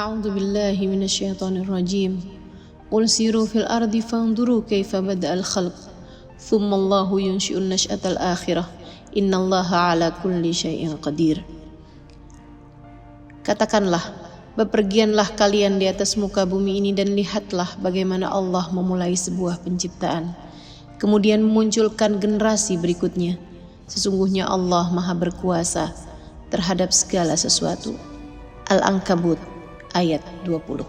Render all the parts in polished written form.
A'udzu billahi minasyaitonir rajim. Qul siru fil ardi fanzuru kaifa bada'al khalq. Tsumma Allahu yunshi'un nash'atal akhirah. Innallaha 'ala kulli syai'in qadir. Katakanlah, bepergianlah kalian di atas muka bumi ini dan lihatlah bagaimana Allah memulai sebuah penciptaan, kemudian memunculkan generasi berikutnya. Sesungguhnya Allah Maha Berkuasa terhadap segala sesuatu. Al-Ankabut ayat 20.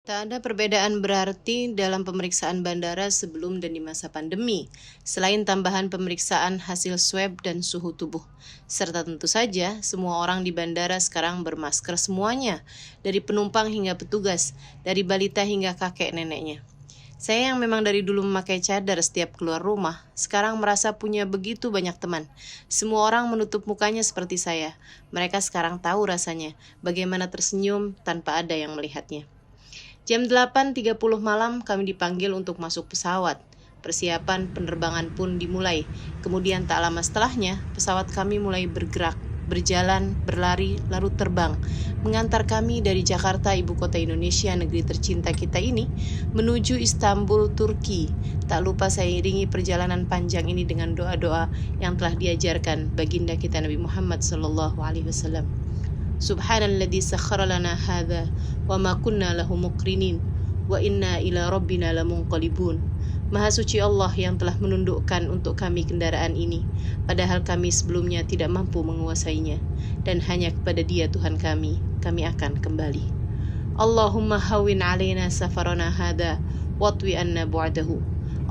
Tak ada perbedaan berarti dalam pemeriksaan bandara sebelum dan di masa pandemi, selain tambahan pemeriksaan hasil swab dan suhu tubuh. Serta tentu saja, semua orang di bandara sekarang bermasker semuanya, dari penumpang hingga petugas, dari balita hingga kakek neneknya. Saya yang memang dari dulu memakai cadar setiap keluar rumah, sekarang merasa punya begitu banyak teman. Semua orang menutup mukanya seperti saya. Mereka sekarang tahu rasanya, bagaimana tersenyum tanpa ada yang melihatnya. Jam 8.30 malam kami dipanggil untuk masuk pesawat. Persiapan penerbangan pun dimulai. Kemudian tak lama setelahnya, pesawat kami mulai bergerak, berjalan, berlari, lalu terbang. Mengantar kami dari Jakarta, ibu kota Indonesia, negeri tercinta kita ini, menuju Istanbul, Turki. Tak lupa saya iringi perjalanan panjang ini dengan doa-doa yang telah diajarkan baginda kita Nabi Muhammad SAW. Subhanalladzi sakhkhara lana hadza wa ma kunna lahu muqrinin wa inna ila rabbina lamunqalibun. Maha suci Allah yang telah menundukkan untuk kami kendaraan ini, padahal kami sebelumnya tidak mampu menguasainya, dan hanya kepada Dia Tuhan kami akan kembali. Allahumma hawwin alaina safarana hadza watwi anna bu'dahu.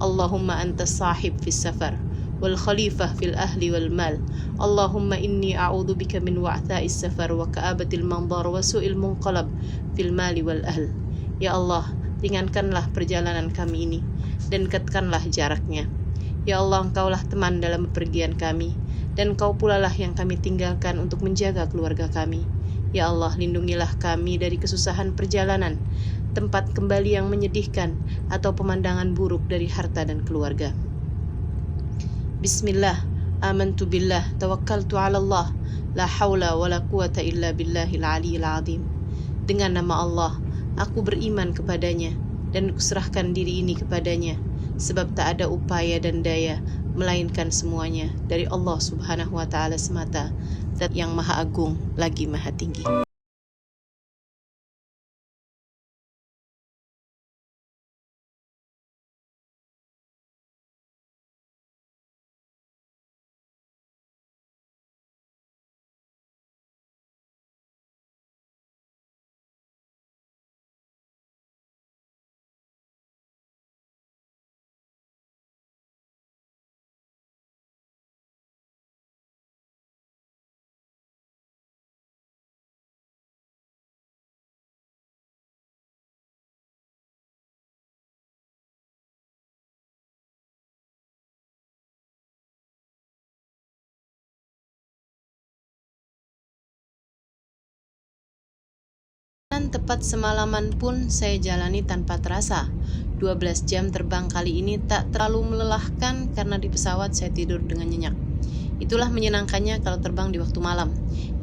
Allahumma antas sahib fis safar wal khalifah fil ahli wal mal. Allahumma inni a'udzu bika min wa'tha'is safar wa ka'abatil manzar wa su'il munqalab fil mali wal ahl. Ya Allah, ringankanlah perjalanan kami ini dan dekatkanlah jaraknya. Ya Allah, Engkaulah teman dalam bepergian kami, dan Engkau pula lah yang kami tinggalkan untuk menjaga keluarga kami. Ya Allah, lindungilah kami dari kesusahan perjalanan, tempat kembali yang menyedihkan, atau pemandangan buruk dari harta dan keluarga. Bismillah, amantu billah, tawakkaltu ala Allah, la hawla wa la quwata illa billahil aliyil azim. Dengan nama Allah, aku beriman kepadanya, dan kuserahkan diri ini kepadanya, sebab tak ada upaya dan daya, melainkan semuanya dari Allah subhanahu wa ta'ala semata, Zat yang maha agung lagi maha tinggi. Dan tepat semalaman pun saya jalani tanpa terasa. 12 jam terbang kali ini tak terlalu melelahkan karena di pesawat saya tidur dengan nyenyak. Itulah menyenangkannya kalau terbang di waktu malam,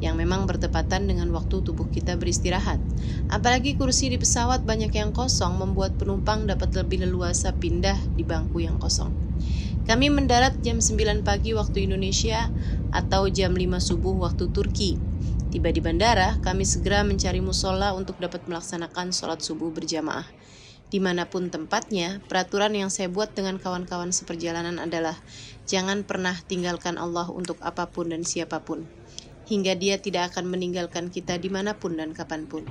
yang memang bertepatan dengan waktu tubuh kita beristirahat. Apalagi kursi di pesawat banyak yang kosong, membuat penumpang dapat lebih leluasa pindah di bangku yang kosong. Kami mendarat jam 9 pagi waktu Indonesia atau jam 5 subuh waktu Turki. Tiba di bandara, kami segera mencari musola untuk dapat melaksanakan sholat subuh berjamaah. Dimanapun tempatnya, peraturan yang saya buat dengan kawan-kawan seperjalanan adalah jangan pernah tinggalkan Allah untuk apapun dan siapapun, hingga Dia tidak akan meninggalkan kita dimanapun dan kapanpun.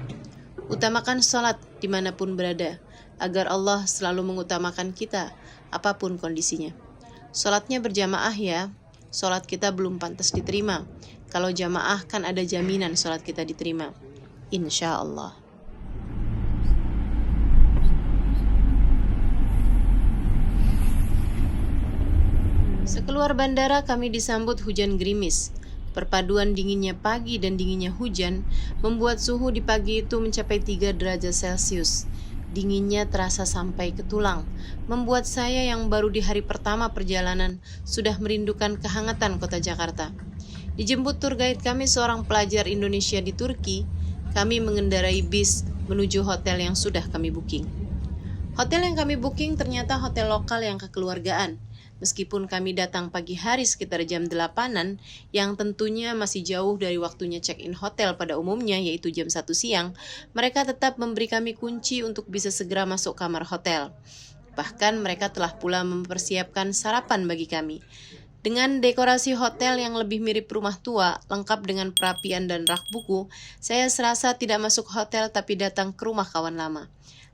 Utamakan sholat dimanapun berada, agar Allah selalu mengutamakan kita, apapun kondisinya. Sholatnya berjamaah ya, sholat kita belum pantas diterima. Kalau jamaah kan ada jaminan sholat kita diterima, insya Allah. Sekeluar bandara kami disambut hujan gerimis. Perpaduan dinginnya pagi dan dinginnya hujan membuat suhu di pagi itu mencapai 3 derajat Celcius. Dinginnya terasa sampai ke tulang, membuat saya yang baru di hari pertama perjalanan sudah merindukan kehangatan kota Jakarta. Dijemput tour guide kami seorang pelajar Indonesia di Turki, kami mengendarai bis menuju hotel yang sudah kami booking. Hotel yang kami booking ternyata hotel lokal yang kekeluargaan. Meskipun kami datang pagi hari sekitar jam 8-an, yang tentunya masih jauh dari waktunya check-in hotel pada umumnya yaitu jam 1 siang, mereka tetap memberi kami kunci untuk bisa segera masuk kamar hotel. Bahkan mereka telah pula mempersiapkan sarapan bagi kami. Dengan dekorasi hotel yang lebih mirip rumah tua, lengkap dengan perapian dan rak buku, saya serasa tidak masuk hotel tapi datang ke rumah kawan lama.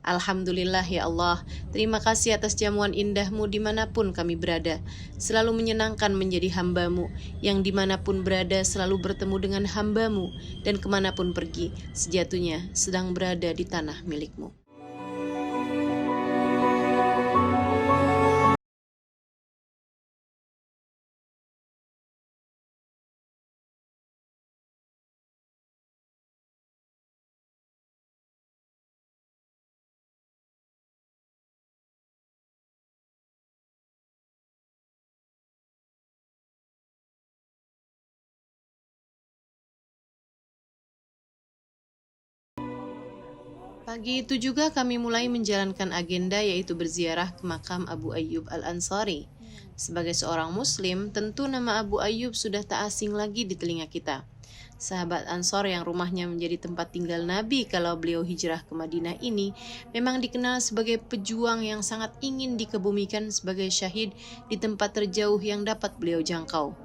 Alhamdulillah ya Allah, terima kasih atas jamuan indahmu dimanapun kami berada. Selalu menyenangkan menjadi hambamu, yang dimanapun berada selalu bertemu dengan hambamu, dan kemanapun pergi, sejatuhnya sedang berada di tanah milikmu. Pagi itu juga kami mulai menjalankan agenda yaitu berziarah ke makam Abu Ayyub Al-Ansari. Sebagai seorang muslim, tentu nama Abu Ayyub sudah tak asing lagi di telinga kita. Sahabat Ansor yang rumahnya menjadi tempat tinggal Nabi kalau beliau hijrah ke Madinah ini memang dikenal sebagai pejuang yang sangat ingin dikebumikan sebagai syahid di tempat terjauh yang dapat beliau jangkau.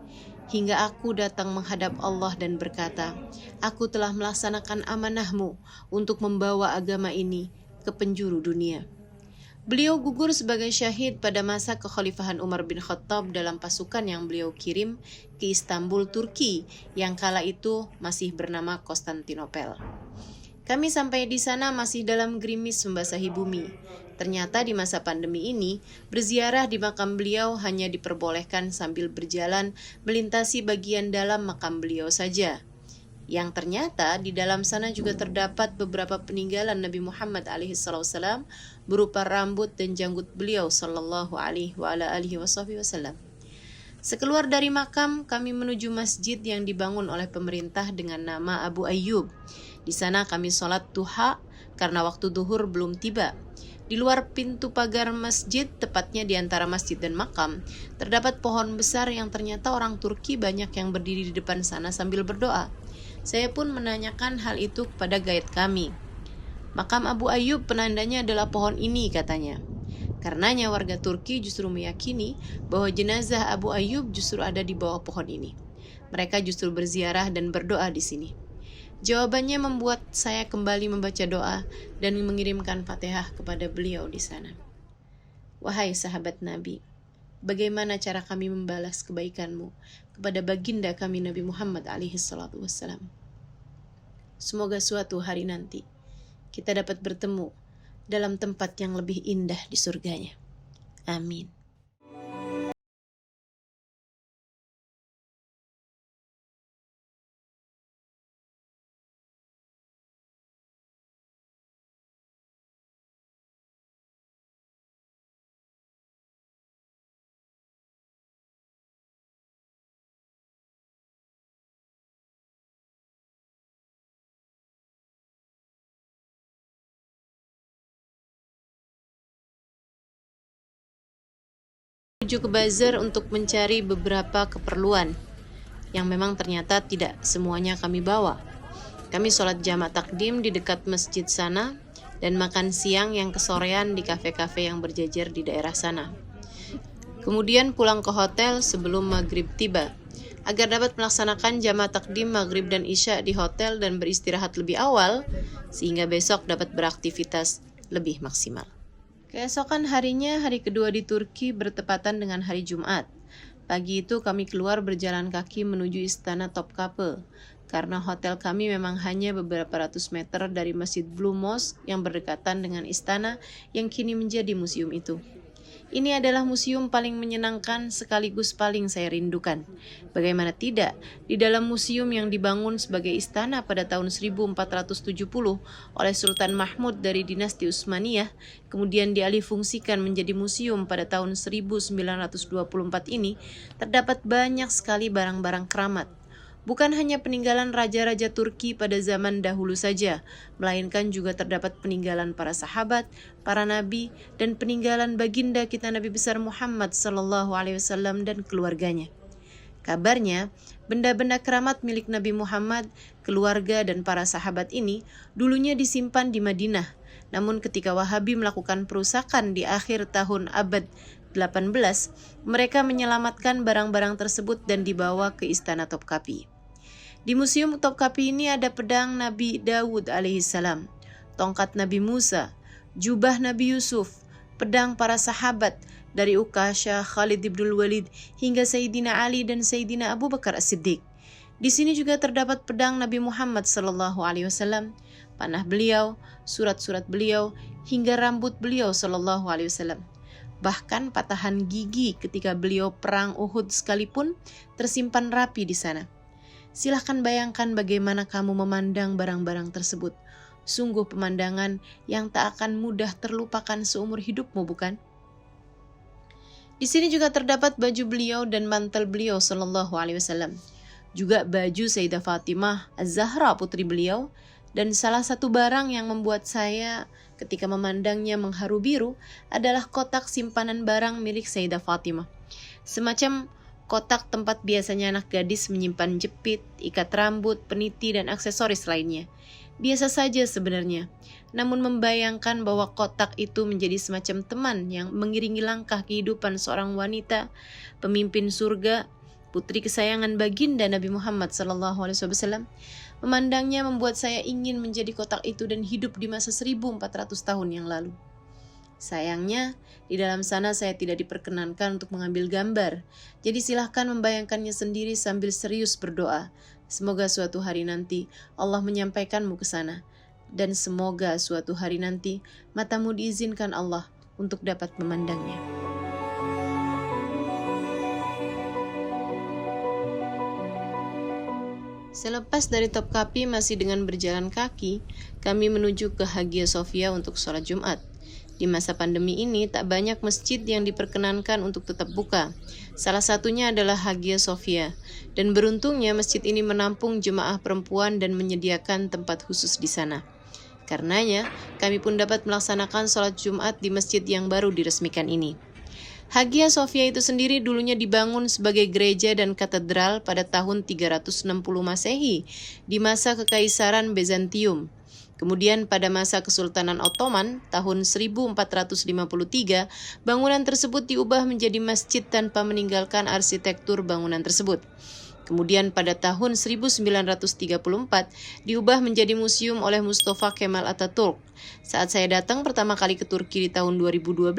Hingga aku datang menghadap Allah dan berkata, aku telah melaksanakan amanahmu untuk membawa agama ini ke penjuru dunia. Beliau gugur sebagai syahid pada masa kekhalifahan Umar bin Khattab dalam pasukan yang beliau kirim ke Istanbul, Turki, yang kala itu masih bernama Konstantinopel. Kami sampai di sana masih dalam gerimis membasahi bumi. Ternyata di masa pandemi ini, berziarah di makam beliau hanya diperbolehkan sambil berjalan melintasi bagian dalam makam beliau saja. Yang ternyata di dalam sana juga terdapat beberapa peninggalan Nabi Muhammad alaihissalam berupa rambut dan janggut beliau sallallahu alaihi wasallam. Sekeluar dari makam, kami menuju masjid yang dibangun oleh pemerintah dengan nama Abu Ayyub. Di sana kami sholat duha karena waktu duhur belum tiba. Di luar pintu pagar masjid, tepatnya di antara masjid dan makam, terdapat pohon besar yang ternyata orang Turki banyak yang berdiri di depan sana sambil berdoa. Saya pun menanyakan hal itu kepada guide kami. Makam Abu Ayyub penandanya adalah pohon ini, katanya. Karenanya warga Turki justru meyakini bahwa jenazah Abu Ayyub justru ada di bawah pohon ini. Mereka justru berziarah dan berdoa di sini. Jawabannya membuat saya kembali membaca doa dan mengirimkan Fatihah kepada beliau di sana. Wahai sahabat Nabi, bagaimana cara kami membalas kebaikanmu kepada baginda kami Nabi Muhammad alaihissalam? Semoga suatu hari nanti kita dapat bertemu dalam tempat yang lebih indah di surganya. Amin. Menuju ke bazar untuk mencari beberapa keperluan yang memang ternyata tidak semuanya kami bawa. Kami sholat jamak takdim di dekat masjid sana dan makan siang yang kesorean di kafe-kafe yang berjejer di daerah sana. Kemudian pulang ke hotel sebelum maghrib tiba. agar dapat melaksanakan jamaah takdim maghrib dan isya di hotel dan beristirahat lebih awal, sehingga besok dapat beraktivitas lebih maksimal. Keesokan harinya, hari kedua di Turki bertepatan dengan hari Jumat. Pagi itu kami keluar berjalan kaki menuju Istana Topkapi, karena hotel kami memang hanya beberapa ratus meter dari Masjid Blue Mosque yang berdekatan dengan istana yang kini menjadi museum itu. Ini adalah museum paling menyenangkan sekaligus paling saya rindukan. Bagaimana tidak, di dalam museum yang dibangun sebagai istana pada tahun 1470 oleh Sultan Mahmud dari dinasti Utsmaniyah, kemudian dialihfungsikan menjadi museum pada tahun 1924 ini, terdapat banyak sekali barang-barang keramat. Bukan hanya peninggalan raja-raja Turki pada zaman dahulu saja, melainkan juga terdapat peninggalan para sahabat, para nabi, dan peninggalan baginda kita Nabi besar Muhammad SAW dan keluarganya. Kabarnya, benda-benda keramat milik Nabi Muhammad, keluarga, dan para sahabat ini dulunya disimpan di Madinah. Namun ketika Wahabi melakukan perusakan di akhir tahun abad 18, mereka menyelamatkan barang-barang tersebut dan dibawa ke Istana Topkapi. Di Museum Topkapi ini ada pedang Nabi Daud alaihissalam, tongkat Nabi Musa, jubah Nabi Yusuf, pedang para sahabat dari Ukasha, Khalid ibn Walid hingga Sayyidina Ali dan Sayyidina Abu Bakar As-Siddiq. Di sini juga terdapat pedang Nabi Muhammad SAW, panah beliau, surat-surat beliau, hingga rambut beliau SAW. Bahkan patahan gigi ketika beliau perang Uhud sekalipun tersimpan rapi di sana. Silahkan bayangkan bagaimana kamu memandang barang-barang tersebut. Sungguh pemandangan yang tak akan mudah terlupakan seumur hidupmu, bukan? Di sini juga terdapat baju beliau dan mantel beliau SAW. Juga baju Sayyidah Fatimah Az-Zahra putri beliau. Dan salah satu barang yang membuat saya ketika memandangnya mengharu biru adalah kotak simpanan barang milik Sayyidah Fatimah. Semacam kotak tempat biasanya anak gadis menyimpan jepit, ikat rambut, peniti, dan aksesoris lainnya. Biasa saja sebenarnya, namun membayangkan bahwa kotak itu menjadi semacam teman yang mengiringi langkah kehidupan seorang wanita, pemimpin surga, putri kesayangan baginda Nabi Muhammad SAW, memandangnya membuat saya ingin menjadi kotak itu dan hidup di masa 1400 tahun yang lalu. Sayangnya, di dalam sana saya tidak diperkenankan untuk mengambil gambar. Jadi silahkan membayangkannya sendiri sambil serius berdoa. Semoga suatu hari nanti Allah menyampaikanmu ke sana. Dan semoga suatu hari nanti matamu diizinkan Allah untuk dapat memandangnya. Selepas dari Topkapi masih dengan berjalan kaki, kami menuju ke Hagia Sophia untuk sholat Jumat. Di masa pandemi ini, tak banyak masjid yang diperkenankan untuk tetap buka. Salah satunya adalah Hagia Sophia, dan beruntungnya masjid ini menampung jemaah perempuan dan menyediakan tempat khusus di sana. Karenanya, kami pun dapat melaksanakan sholat Jumat di masjid yang baru diresmikan ini. Hagia Sophia itu sendiri dulunya dibangun sebagai gereja dan katedral pada tahun 360 Masehi di masa Kekaisaran Bizantium. Kemudian pada masa Kesultanan Ottoman tahun 1453, bangunan tersebut diubah menjadi masjid tanpa meninggalkan arsitektur bangunan tersebut. Kemudian pada tahun 1934 diubah menjadi museum oleh Mustafa Kemal Atatürk. Saat saya datang pertama kali ke Turki di tahun 2012,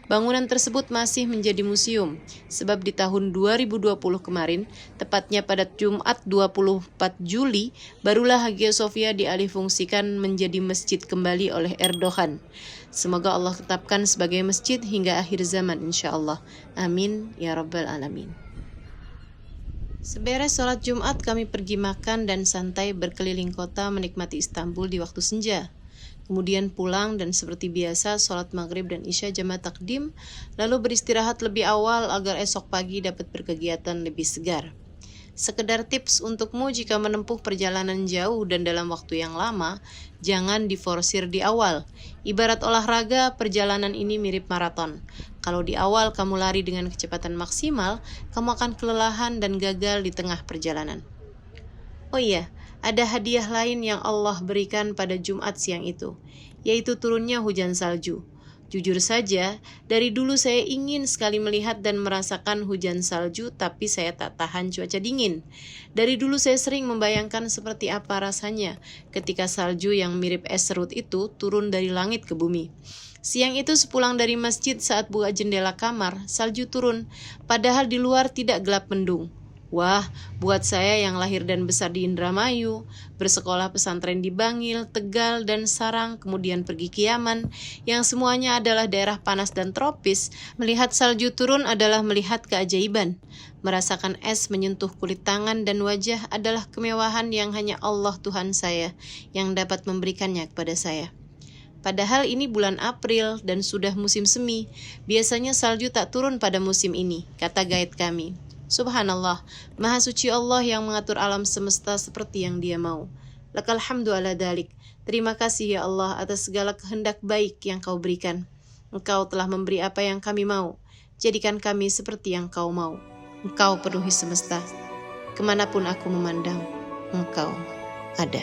bangunan tersebut masih menjadi museum. Sebab di tahun 2020 kemarin, tepatnya pada Jumat 24 Juli, barulah Hagia Sophia dialihfungsikan menjadi masjid kembali oleh Erdogan. Semoga Allah tetapkan sebagai masjid hingga akhir zaman insyaAllah. Amin ya Rabbal Alamin. Seberes sholat Jumat, kami pergi makan dan santai berkeliling kota menikmati Istanbul di waktu senja. Kemudian pulang dan seperti biasa sholat maghrib dan isya jamaah takdim, lalu beristirahat lebih awal agar esok pagi dapat berkegiatan lebih segar. Sekedar tips untukmu jika menempuh perjalanan jauh dan dalam waktu yang lama, jangan diforsir di awal. Ibarat olahraga, perjalanan ini mirip maraton. Kalau di awal kamu lari dengan kecepatan maksimal, kamu akan kelelahan dan gagal di tengah perjalanan. Oh iya, ada hadiah lain yang Allah berikan pada Jumat siang itu, yaitu turunnya hujan salju. Jujur saja, dari dulu saya ingin sekali melihat dan merasakan hujan salju, tapi saya tak tahan cuaca dingin. Dari dulu saya sering membayangkan seperti apa rasanya ketika salju yang mirip es serut itu turun dari langit ke bumi. Siang itu sepulang dari masjid saat buka jendela kamar, salju turun, padahal di luar tidak gelap mendung. Wah, buat saya yang lahir dan besar di Indramayu, bersekolah pesantren di Bangil, Tegal, dan Sarang, kemudian pergi ke Yaman, yang semuanya adalah daerah panas dan tropis, melihat salju turun adalah melihat keajaiban. Merasakan es menyentuh kulit tangan dan wajah adalah kemewahan yang hanya Allah Tuhan saya yang dapat memberikannya kepada saya. Padahal ini bulan April dan sudah musim semi. Biasanya salju tak turun pada musim ini, kata guide kami. Subhanallah, Maha Suci Allah yang mengatur alam semesta seperti yang Dia mau. Lakal hamdu ala dalik. Terima kasih ya Allah atas segala kehendak baik yang Kau berikan. Engkau telah memberi apa yang kami mau. Jadikan kami seperti yang Kau mau. Engkau penuhi semesta. Kemanapun aku memandang, Engkau ada.